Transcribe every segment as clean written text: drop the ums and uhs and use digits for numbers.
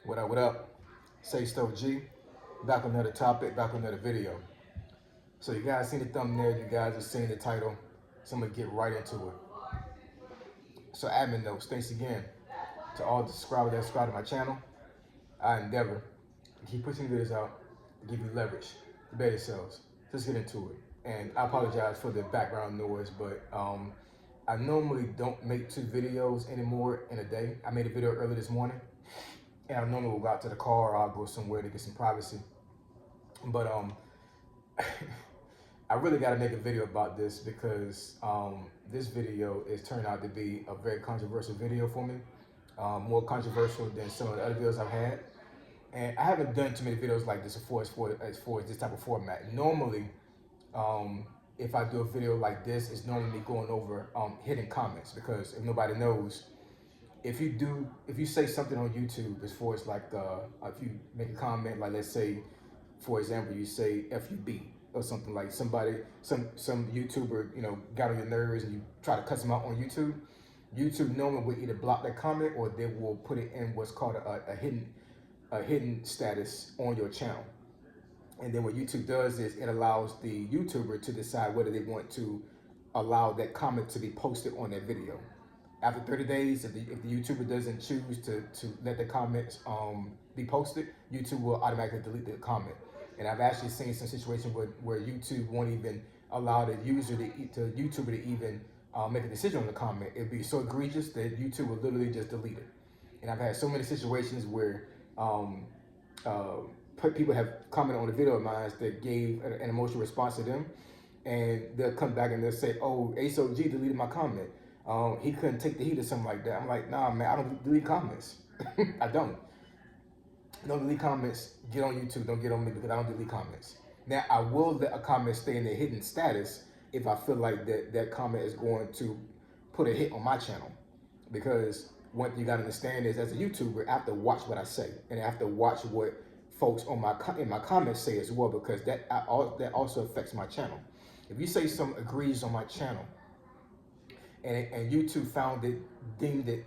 What up? Say Stove G. Back on another topic, back on another video. So you guys seen the thumbnail, you guys have seen the title. So I'm gonna get right into it. So admin notes, thanks again to all the subscribers that subscribe to my channel. I endeavor to keep pushing videos out to give you leverage to better yourselves. Let's get into it. And I apologize for the background noise, but I normally don't make 2 videos anymore in a day. I made a video early this morning, and I normally will go out to the car or I'll go somewhere to get some privacy. But I really got to make a video about this because this video is turned out to be a very controversial video for me, more controversial than some of the other videos I've had. And I haven't done too many videos like this before as far as this type of format. Normally, if I do a video like this, it's normally me going over hidden comments, because if nobody knows, if you say something on YouTube as far as like if you make a comment, like let's say, for example, you say FUB or something, like some YouTuber, got on your nerves and you try to cuss them out on YouTube, YouTube normally will either block that comment or they will put it in what's called a hidden status on your channel. And then what YouTube does is it allows the YouTuber to decide whether they want to allow that comment to be posted on their video. After 30 days, if the YouTuber doesn't choose to let the comments be posted, YouTube will automatically delete the comment. And I've actually seen some situations where YouTube won't even allow the YouTuber to even make a decision on the comment. It'd be so egregious that YouTube will literally just delete it. And I've had so many situations where people have commented on the video of mine that gave an emotional response to them, and they'll come back and they'll say, "Oh, ASOG deleted my comment. He couldn't take the heat or something like that." I'm like, "Nah, man, I don't delete comments. I don't delete comments. Get on YouTube, don't get on me, because I don't delete comments." Now, I will let a comment stay in the hidden status if I feel like that comment is going to put a hit on my channel, because one thing you gotta understand is, as a YouTuber, I have to watch what I say, and I have to watch what folks in my comments say as well, because that also affects my channel. If you say something egregious on my channel, and YouTube deemed it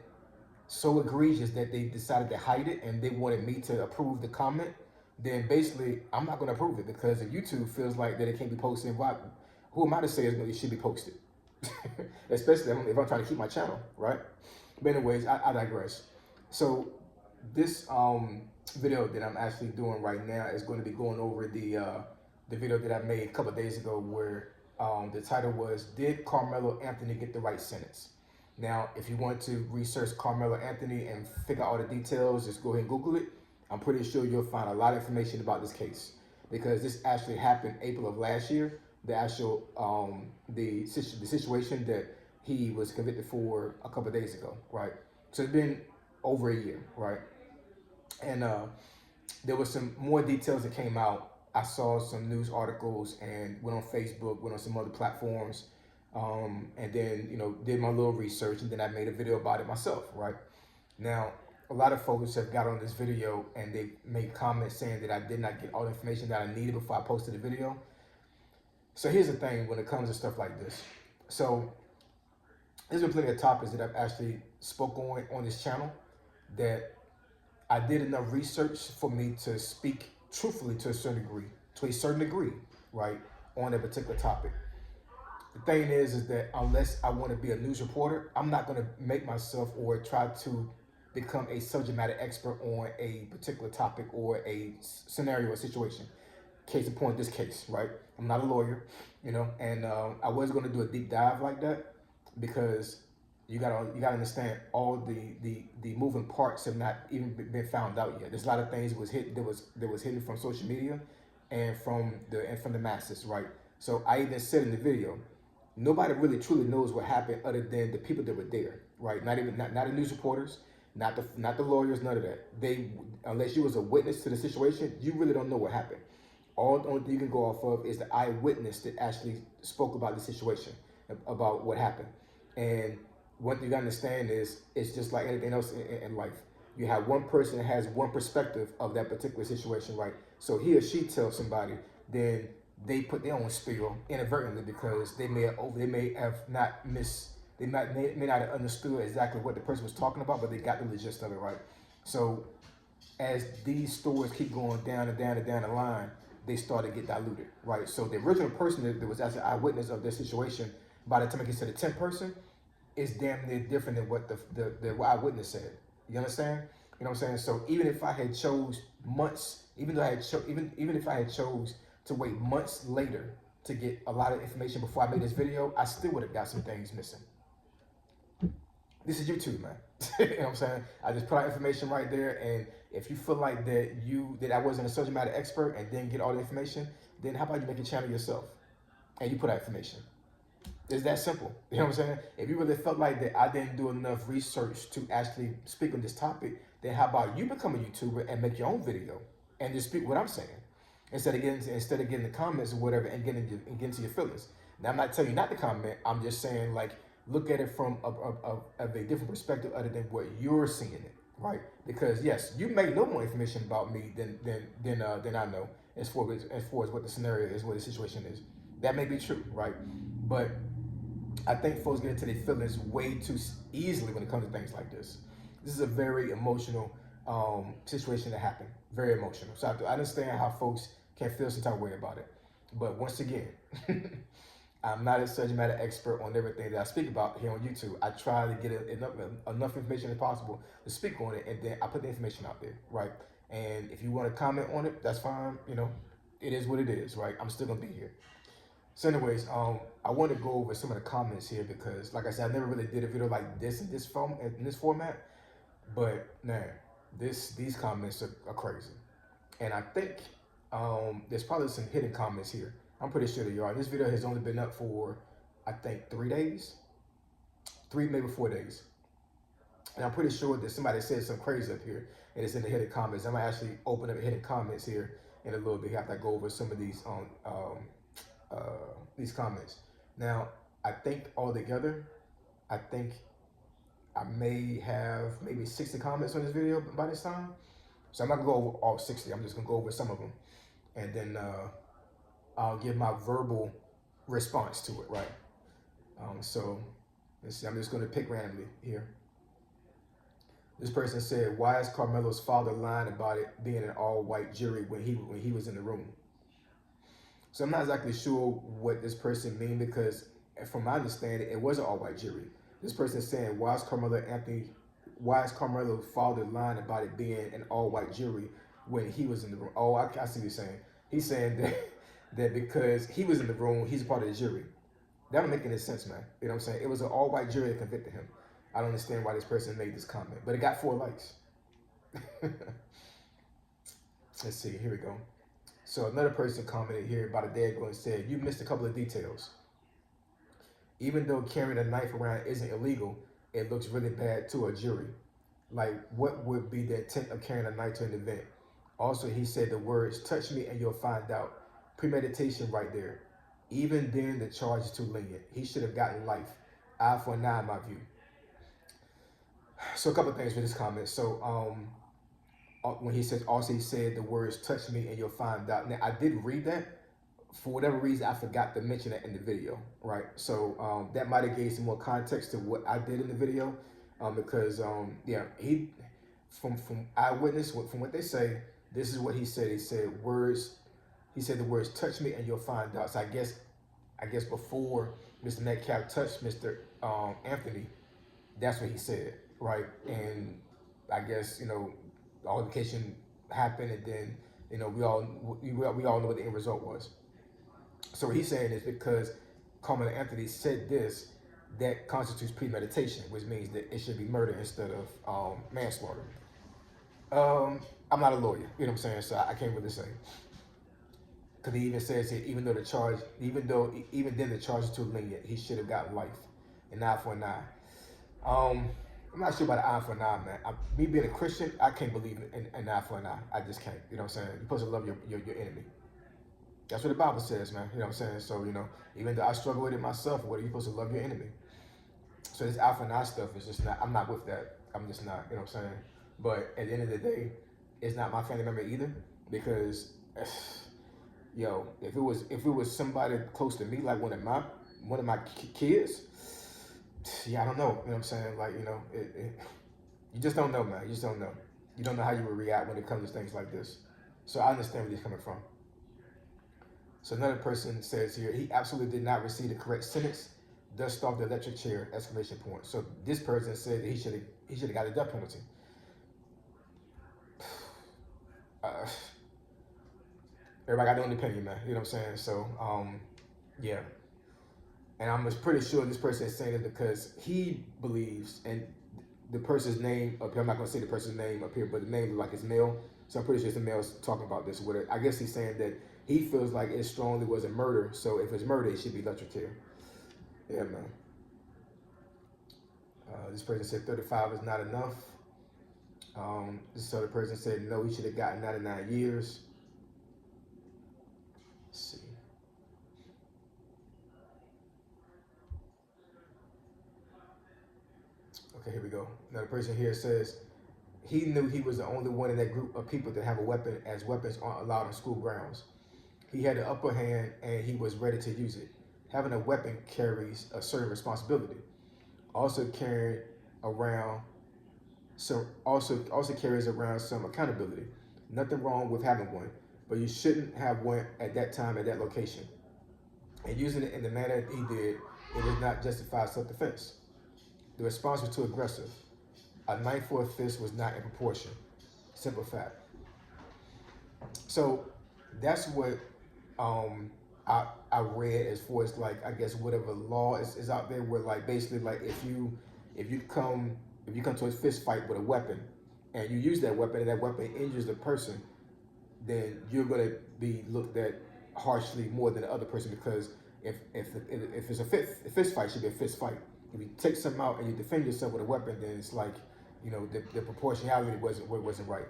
so egregious that they decided to hide it and they wanted me to approve the comment, then basically I'm not going to approve it, because if YouTube feels like that it can't be posted, who am I to say it should be posted? Especially if I'm trying to keep my channel, right? But anyways, I digress. So this video that I'm actually doing right now is going to be going over the video that I made a couple of days ago, where the title was, "Did Karmelo Anthony get the right sentence?" Now, if you want to research Karmelo Anthony and figure out all the details, just go ahead and Google it. I'm pretty sure you'll find a lot of information about this case, because this actually happened April of last year. The actual the situation that he was convicted for a couple of days ago, right? So it's been over a year, right? And there was some more details that came out. I saw some news articles and went on Facebook, went on some other platforms, and then did my little research, and then I made a video about it myself, right? Now, a lot of folks have got on this video and they made comments saying that I did not get all the information that I needed before I posted the video. So here's the thing when it comes to stuff like this. So there's been plenty of topics that I've actually spoke on this channel that I did enough research for me to speak truthfully to a certain degree, right, on a particular topic. The thing is that unless I want to be a news reporter, I'm not going to make myself or try to become a subject matter expert on a particular topic or a scenario or situation. Case in point, this case, right? I'm not a lawyer, and I wasn't going to do a deep dive like that, because you gotta understand all the moving parts have not even been found out yet. There's a lot of things that was hidden from social media and from the masses, right? So I even said in the video, nobody really truly knows what happened other than the people that were there, right? Not the news reporters, not the lawyers, none of that. Unless you was a witness to the situation, you really don't know what happened. The only thing you can go off of is the eyewitness that actually spoke about the situation, about what happened. And one thing you gotta understand is, it's just like anything else in life. You have one person that has one perspective of that particular situation, right? So he or she tells somebody, then they put their own spiel inadvertently, because they may not have understood exactly what the person was talking about, but they got the gist of it, right? So as these stories keep going down and down and down the line, they start to get diluted, right? So the original person that was as an eyewitness of this situation, by the time it gets to the 10th person, is damn near different than what the eyewitness said. You understand? You know what I'm saying? So even if I had chose months, even though I had even if I had chose to wait months later to get a lot of information before I made this video, I still would have got some things missing. This is YouTube, man. You know what I'm saying? I just put out information right there, and if you feel like that I wasn't a subject matter expert and didn't get all the information, then how about you make a channel yourself and you put out information? It's that simple. You know what I'm saying? If you really felt like that I didn't do enough research to actually speak on this topic, then how about you become a YouTuber and make your own video and just speak what I'm saying instead of getting the comments or whatever and getting to your feelings. Now I'm not telling you not to comment. I'm just saying, like, look at it from a different perspective other than what you're seeing it, right? Because yes, you may know more information about me than I know as far as what the scenario is, what the situation is. That may be true, right? But I think folks get into their feelings way too easily when it comes to things like this. This is a very emotional situation that happened. Very emotional. So I understand how folks can feel some type of way about it. But once again, I'm not a subject matter expert on everything that I speak about here on YouTube. I try to get enough information as possible to speak on it, and then I put the information out there, right? And if you want to comment on it, that's fine. You know, it is what it is, right? I'm still gonna be here. So anyways, I want to go over some of the comments here because, like I said, I never really did a video like this in this format. But man, these comments are crazy, and I think there's probably some hidden comments here. I'm pretty sure that you are. This video has only been up for, I think, 3 days, maybe 4 days, and I'm pretty sure that somebody said something crazy up here, and it's in the hidden comments. I'm gonna actually open up hidden comments here in a little bit after I go over some of these comments. Now, I think altogether, I think I may have maybe 60 comments on this video by this time. So I'm not gonna go over all 60. I'm just gonna go over some of them, and then I'll give my verbal response to it, right? So let's see. I'm just gonna pick randomly here. This person said, "Why is Karmelo's father lying about it being an all-white jury when he was in the room?" So I'm not exactly sure what this person means because, from my understanding, it was an all-white jury. This person is saying, why is Karmelo's father lying about it being an all-white jury when he was in the room? Oh, I see what he's saying. He's saying that because he was in the room, he's a part of the jury. That don't make any sense, man. You know what I'm saying? It was an all-white jury that convicted him. I don't understand why this person made this comment, but it got 4 likes. Let's see, here we go. So another person commented here about a day ago and said, "You missed a couple of details. Even though carrying a knife around isn't illegal, it looks really bad to a jury. Like, what would be the intent of carrying a knife to an event?" Also, he said the words, "touch me and you'll find out." Premeditation right there. Even then, the charge is too lenient. He should have gotten life. Eye for an eye, in my view. So a couple of things for this comment. So when he said, also he said the words, "touch me and you'll find out." Now, I did read that. For whatever reason, I forgot to mention that in the video, right? So that might have gave some more context to what I did in the video, because yeah, he from eyewitness, from what they say, this is what he said. He said the words, "touch me and you'll find out." So I guess before Mr. Metcalf touched Mr. Anthony, that's what he said, right? And I guess, you know, the altercation happened, and then, you know, we all know what the end result was. So what he's saying is because Karmelo Anthony said this, that constitutes premeditation, which means that it should be murder instead of manslaughter. I'm not a lawyer, you know what I'm saying? So I can't really say. Because he even says here, even then the charge is too lenient, he should have gotten life, an eye for an eye. I'm not sure about an eye for an eye, man. Me being a Christian, I can't believe in an eye for an eye. I just can't. You know what I'm saying? You're supposed to love your enemy. That's what the Bible says, man. You know what I'm saying? So, you know, even though I struggle with it myself, what are you supposed to love your enemy? So this eye for an eye stuff is just not, I'm not with that. I'm just not, you know what I'm saying? But at the end of the day, it's not my family member either, because yo, if it was somebody close to me, like one of my kids, yeah, I don't know. You know what I'm saying? Like, you know, you just don't know, man. You just don't know. You don't know how you would react when it comes to things like this. So I understand where he's coming from. So another person says here, he absolutely did not receive the correct sentence, thus stopped the electric chair, exclamation point. So this person said that he should have got a death penalty. Uh, Everybody got their own opinion, man. You know what I'm saying? So, yeah. And I'm pretty sure this person is saying it because he believes, and the person's name up here, I'm not going to say the person's name up here, but the name is like it's male. So I'm pretty sure it's a male talking about this with it. I guess he's saying that he feels like it strongly was a murder. So if it's murder, it should be electrocuted. Yeah, man. This person said 35 is not enough. This other person said no, he should have gotten 99 years. Let's see. Okay, here we go. Now the person here says he knew he was the only one in that group of people that have a weapon, as weapons aren't allowed on school grounds. He had the upper hand and he was ready to use it. Having a weapon carries a certain responsibility. Also carrying around also carries around some accountability. Nothing wrong with having one, but you shouldn't have one at that time at that location. And using it in the manner he did, it does not justify self-defense. The response was too aggressive. A knife for a fist was not in proportion. Simple fact. So that's what I read as far as like I guess whatever law is out there where like basically like if you come to a fist fight with a weapon and you use that weapon and that weapon injures the person, then you're gonna be looked at harshly more than the other person because if it's a fist fight, it should be a fist fight. If you take something out and you defend yourself with a weapon, then it's like, you know, the proportionality wasn't right.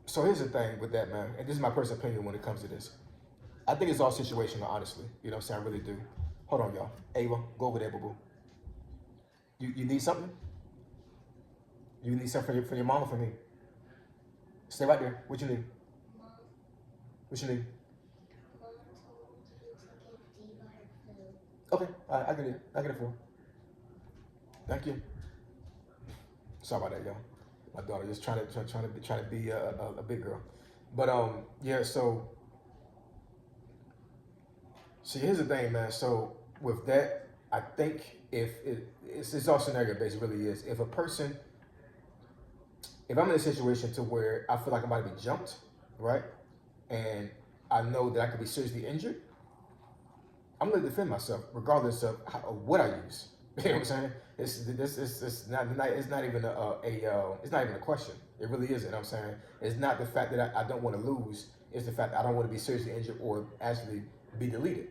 So here's the thing with that, man, and this is my personal opinion when it comes to this. I think it's all situational, honestly. You know what I'm saying? I really do. Hold on, y'all. Ava, go over there, boo boo. You need something? You need something from your mom or from me? Stay right there. What you need? What you need? Okay, I get it. I get it for. Thank you. Sorry about that, y'all. My daughter just trying to be a big girl, but yeah. So here's the thing, man. So with that, I think it's all scenario based. It really is. If I'm in a situation to where I feel like I'm about to be jumped, right, and I know that I could be seriously injured, I'm going to defend myself regardless of what I use. You know what I'm saying? It's not even a question. It really isn't. You know what I'm saying? It's not the fact that I don't want to lose. It's the fact that I don't want to be seriously injured or actually be deleted.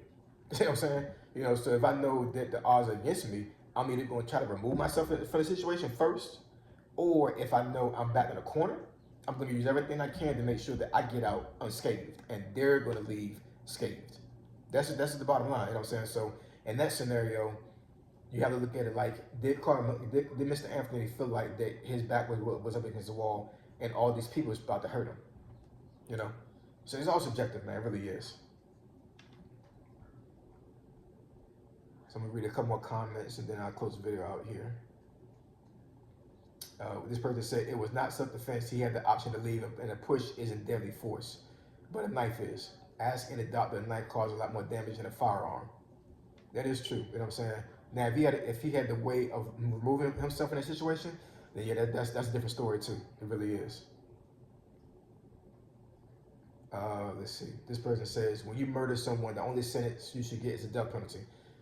You know what I'm saying? You know, so if I know that the odds are against me, I'm either going to try to remove myself from the situation first, or if I know I'm back in a corner, I'm going to use everything I can to make sure that I get out unscathed, and they're going to leave scathed. That's the bottom line. You know what I'm saying? So in that scenario, you have to look at it like, did Mr. Anthony feel like that his back was up against the wall and all these people was about to hurt him? You know? So it's all subjective, man. It really is. So I'm going to read a couple more comments and then I'll close the video out here. This person said it was not self-defense. He had the option to leave and a push isn't deadly force, but a knife is. Ask any doctor, a knife causes a lot more damage than a firearm. That is true. You know what I'm saying? Now, if he had the way of removing himself in that situation, then yeah, that's a different story too. It really is. Let's see. This person says, when you murder someone, the only sentence you should get is a death penalty.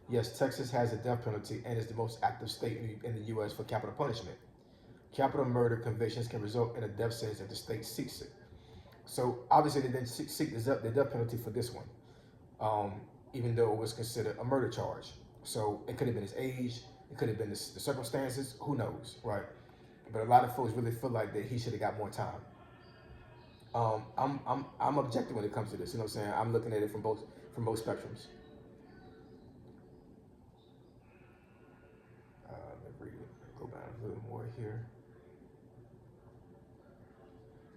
Yes, Texas has a death penalty and is the most active state in the U.S. for capital punishment. Capital murder convictions can result in a death sentence if the state seeks it. So obviously they didn't seek the death penalty for this one, even though it was considered a murder charge. So it could have been his age, it could have been the circumstances, who knows, right? But a lot of folks really feel like that he should have got more time. I'm objective when it comes to this. You know what I'm saying? I'm looking at it from both spectrums. Let me read it. Go back a little more here.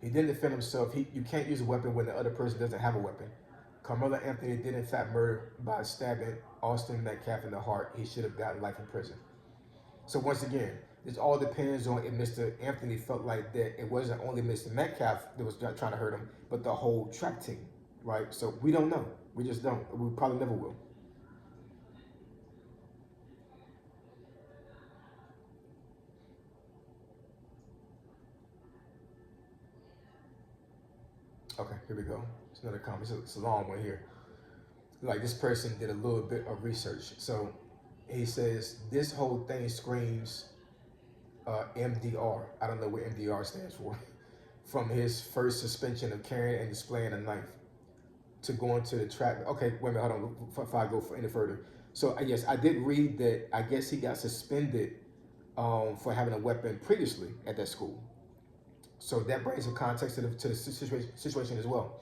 He didn't defend himself. You can't use a weapon when the other person doesn't have a weapon. Karmelo Anthony did in fact murder by stabbing Austin Metcalf in the heart. He should have gotten life in prison. So once again, It all depends on if Mr. Anthony felt like that it wasn't only Mr. Metcalf that was trying to hurt him, but the whole track team, right? So we don't know. We just don't. We probably never will. Okay, here we go. It's another comment. It's a long one here. Like this person did a little bit of research. So he says this whole thing screams MDR. I don't know what MDR stands for. From his first suspension of carrying and displaying a knife to going to the track. Okay, wait a minute, hold on. Before I go any further. So yes, I did read that. I guess he got suspended for having a weapon previously at that school. So that brings some context to the situation as well.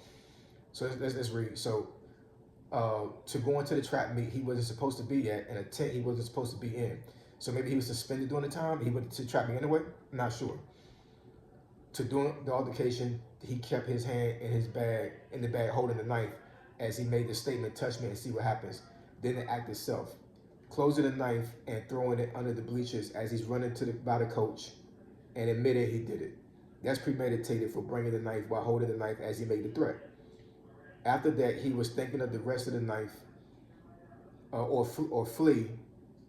So let's read. So to go into the trap meet he wasn't supposed to be at, and a tent he wasn't supposed to be in. So maybe he was suspended during the time. He went to trap meet anyway. I'm not sure. To doing the altercation, he kept his hand in the bag, holding the knife, as he made the statement, "Touch me and see what happens." Then the act itself, closing the knife and throwing it under the bleachers as he's running by the coach, and admitted he did it. That's premeditated for bringing the knife while holding the knife as he made the threat. After that, he was thinking of the rest of the knife, or flee,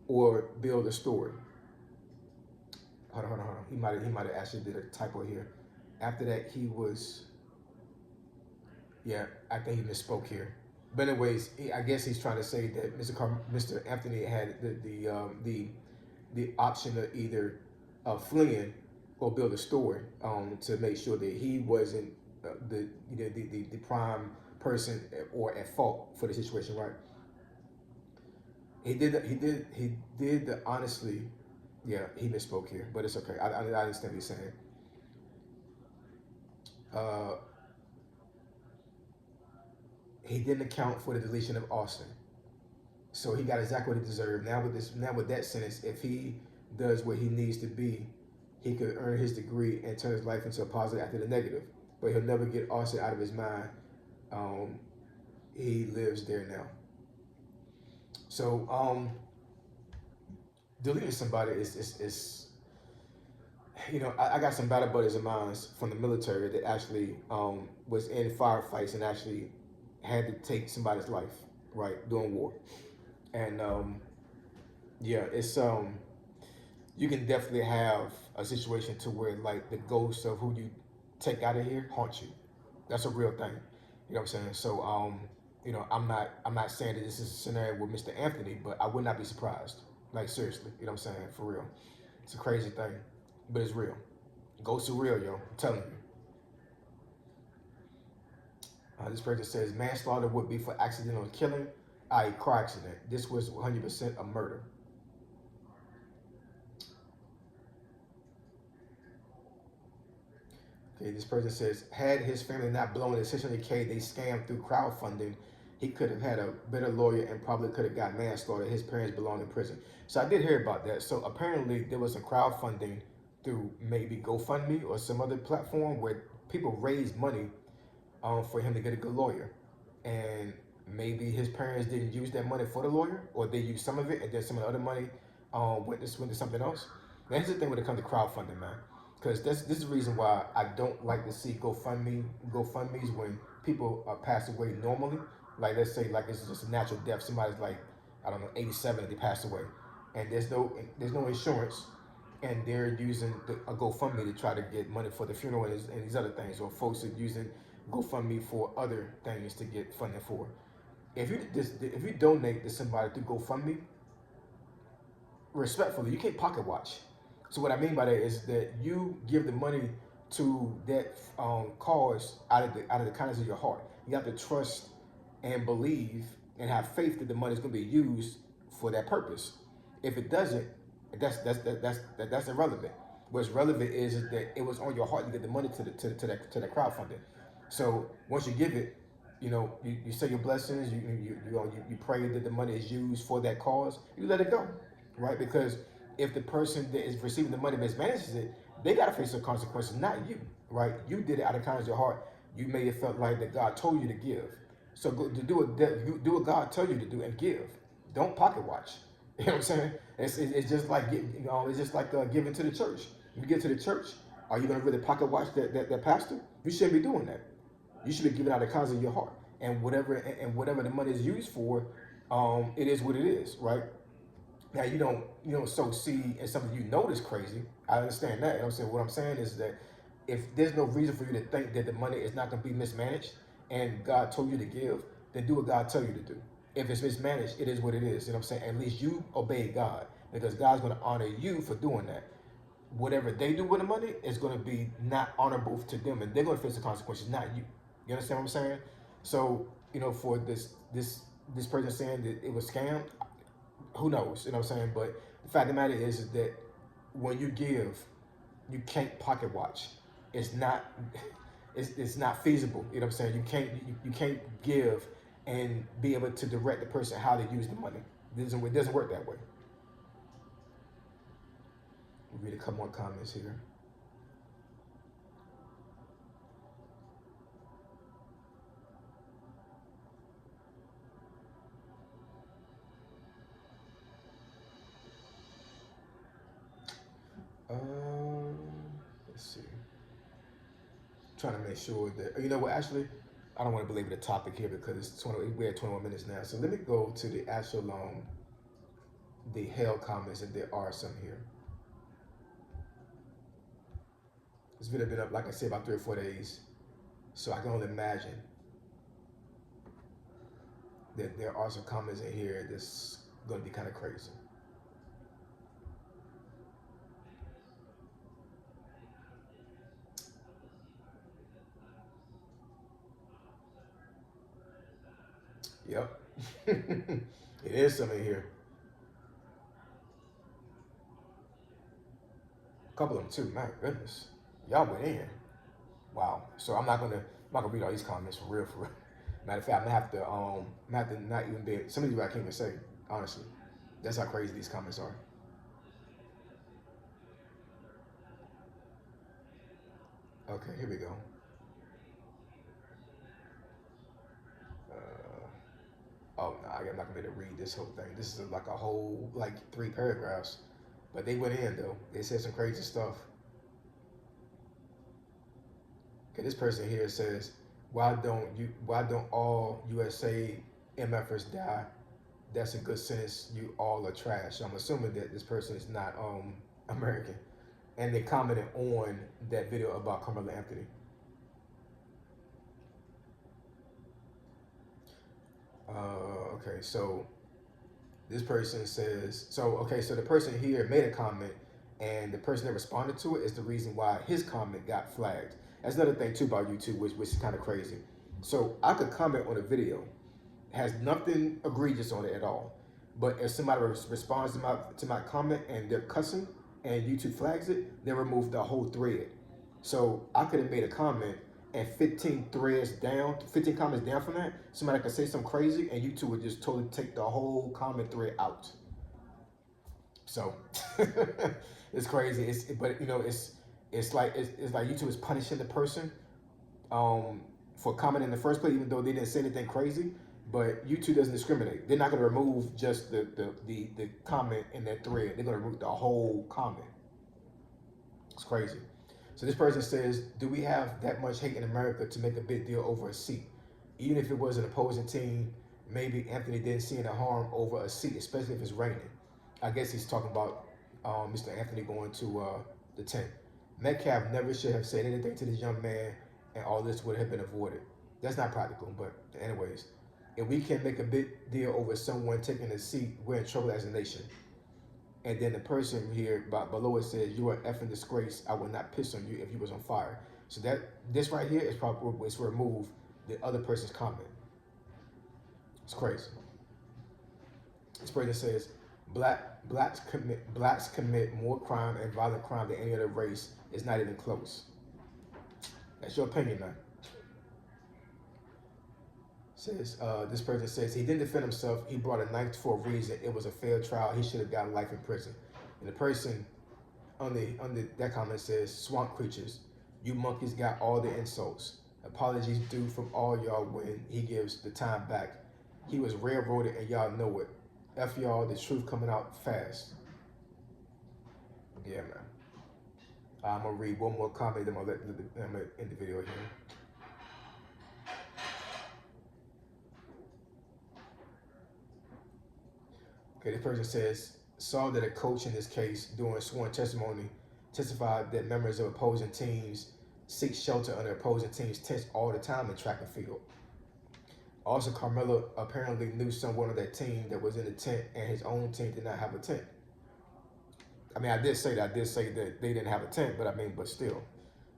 or build a story. Hold on. He might have actually did a typo here. After that, he was, yeah, I think he misspoke here. But anyways, I guess he's trying to say that Mr. Anthony had the option of either fleeing or build a story to make sure that he wasn't the prime person or at fault for the situation, right? He did the honestly, yeah, he misspoke here, but it's okay. I understand what he's saying. Uh, he didn't account for the deletion of Austin, so he got exactly what he deserved. Now with that sentence, if he does what he needs to be, he could earn his degree and turn his life into a positive after the negative. But he'll never get Austin out of his mind. He lives there now. So deleting somebody is I got some battle buddies of mine from the military that actually was in firefights and actually had to take somebody's life, right, during war. And yeah, it's you can definitely have a situation to where like the ghost of who you take out of here haunts you. That's a real thing. You know what I'm saying? So I'm not saying that this is a scenario with Mr. Anthony, but I would not be surprised. Like seriously, you know what I'm saying? For real. It's a crazy thing, but it's real. Ghosts are real, yo. I'm telling you. This person says manslaughter would be for accidental killing, i.e. car accident. This was 100% a murder. Okay, this person says, had his family not blown the 600K they scammed through crowdfunding, he could have had a better lawyer and probably could have got manslaughter. His parents belong in prison. So I did hear about that. So apparently there was some crowdfunding through maybe GoFundMe or some other platform where people raised money for him to get a good lawyer. And maybe his parents didn't use that money for the lawyer, or they used some of it and then some of the other money went to something else. Now, here's the thing when it comes to crowdfunding, man. Because this is the reason why I don't like to see GoFundMes when people pass away normally. Like let's say like it's just a natural death. Somebody's like, I don't know, 87, they passed away, and there's no insurance, and they're using a GoFundMe to try to get money for the funeral and these other things, or folks are using GoFundMe for other things to get funding for. If you donate to somebody through GoFundMe, respectfully, you can't pocket watch. So what I mean by that is that you give the money to that cause out of the kindness of your heart. You have to trust and believe and have faith that the money is going to be used for that purpose. If it doesn't, that's irrelevant. What's relevant is that it was on your heart to get the money to that crowdfunding. So once you give it, you say your blessings, you pray that the money is used for that cause. You let it go, right? Because if the person that is receiving the money mismanages it, they got to face the consequences, not you, right? You did it out of kindness of your heart. You may have felt like that God told you to give. So do what God told you to do and give. Don't pocket watch. You know what I'm saying? It's just like it's just like giving to the church. You get to the church, are you gonna really pocket watch that pastor? You shouldn't be doing that. You should be giving out the cause of your heart, and whatever the money is used for, it is what it is, right? Now you don't sow seed in something you know is crazy. I understand that. You know what I'm saying? What I'm saying is that if there's no reason for you to think that the money is not going to be mismanaged, and God told you to give, then do what God tell you to do. If it's mismanaged, it is what it is. You know what I'm saying? At least you obey God, because God's going to honor you for doing that. Whatever they do with the money is going to be not honorable to them, and they're going to face the consequences, not you. You understand what I'm saying? So for this person saying that it was scammed, who knows? You know what I'm saying? But the fact of the matter is that when you give, you can't pocket watch. It's not it's not feasible. You know what I'm saying? You can't give and be able to direct the person how to use the money. It doesn't work that way. We'll read a couple more comments here. Um, let's see. Trying to make sure that what. Actually, I don't want to belabor the topic here because we're at 21 minutes now. So let me go to the actual the hell comments, and there are some here. This video been up, like I said, about 3 or 4 days. So I can only imagine that there are some comments in here that's going to be kind of crazy. Yep. It is some in here. A couple of them too. My goodness. Y'all went in. Wow. So I'm not gonna read all these comments for real, for real. Matter of fact, I'm gonna have to not even be. Some of these I can't even say, honestly. That's how crazy these comments are. Okay, here we go. Uh, oh no, I'm not gonna be able to read this whole thing. This is like a whole 3 paragraphs. But they went in though. They said some crazy stuff. Okay, this person here says, why don't all USA MFers die? That's a good sentence. You all are trash. So I'm assuming that this person is not American. And they commented on that video about Karmelo Anthony. Okay, so this person says, so the person here made a comment, and the person that responded to it is the reason why his comment got flagged. That's another thing too about YouTube, which is kind of crazy. So I could comment on a video, has nothing egregious on it at all, but if somebody responds to my comment and they're cussing and YouTube flags it, they remove the whole thread. So I could have made a comment, and 15 comments down from that, somebody could say something crazy, and YouTube would just totally take the whole comment thread out. So it's crazy. It's like YouTube is punishing the person for commenting in the first place, even though they didn't say anything crazy. But YouTube doesn't discriminate. They're not going to remove just the comment in that thread. They're going to remove the whole comment. It's crazy. So this person says, do we have that much hate in America to make a big deal over a seat? Even if it was an opposing team, maybe Anthony didn't see any harm over a seat, especially if it's raining. I guess he's talking about Mr. Anthony going to the tent. Metcalf never should have said anything to this young man, and all this would have been avoided. That's not practical, but anyways, if we can make a big deal over someone taking a seat, we're in trouble as a nation. And then the person here below it says, "You are effing disgrace. I would not piss on you if you was on fire." So this right here is probably to remove the other person's comment. It's crazy. This person says, blacks commit more crime and violent crime than any other race. It's not even close. That's your opinion, man. Says this person says he didn't defend himself. He brought a knife for a reason. It was a fair trial. He should have gotten life in prison. And the person on that comment says, "Swamp creatures, you monkeys got all the insults. Apologies due from all y'all when he gives the time back. He was railroaded and y'all know it. F y'all, the truth coming out fast. Yeah, man. I'm gonna read one more comment, then I'm gonna end the video here. Okay, this person says, saw that a coach in this case during sworn testimony testified that members of opposing teams seek shelter under opposing teams' tents all the time in track and field. Also, Karmelo apparently knew someone on that team that was in the tent, and his own team did not have a tent. I mean, I did say that they didn't have a tent, but I mean, but still,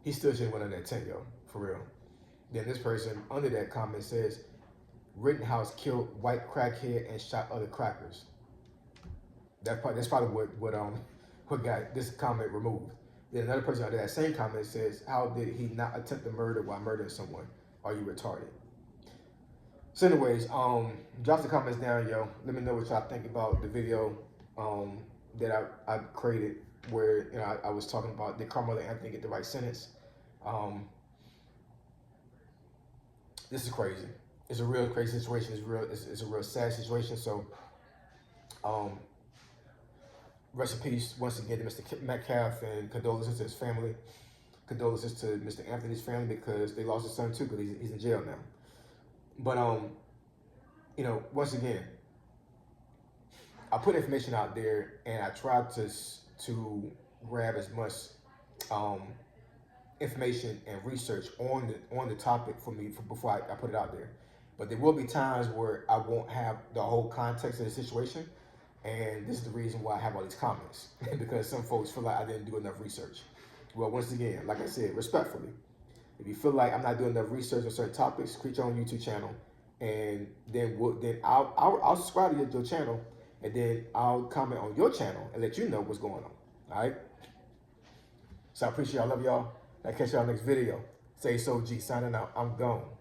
he still should have went in that tent, yo, for real. Then this person under that comment says, Rittenhouse killed white crackhead and shot other crackers. That's probably what got this comment removed. Then another person under that same comment says, how did he not attempt to murder while murdering someone? Are you retarded? So anyways, drop the comments down, yo. Let me know what y'all think about the video that I created where I was talking about, did Karmelo Anthony get the right sentence? This is crazy. It's a real crazy situation. It's a real sad situation. So rest in peace once again to Mr. Metcalf, and condolences to his family. Condolences to Mr. Anthony's family because they lost his son too, because he's in jail now. But once again, I put information out there, and I tried to grab as much information and research on the topic for me before I put it out there. But there will be times where I won't have the whole context of the situation, and this is the reason why I have all these comments, because some folks feel like I didn't do enough research. Well, once again, like I said, respectfully, if you feel like I'm not doing enough research on certain topics, create your own YouTube channel, and then I'll subscribe to your channel, and then I'll comment on your channel and let you know what's going on. All right. So I appreciate y'all. I love y'all. I'll catch y'all next video. Say so G signing out. I'm gone.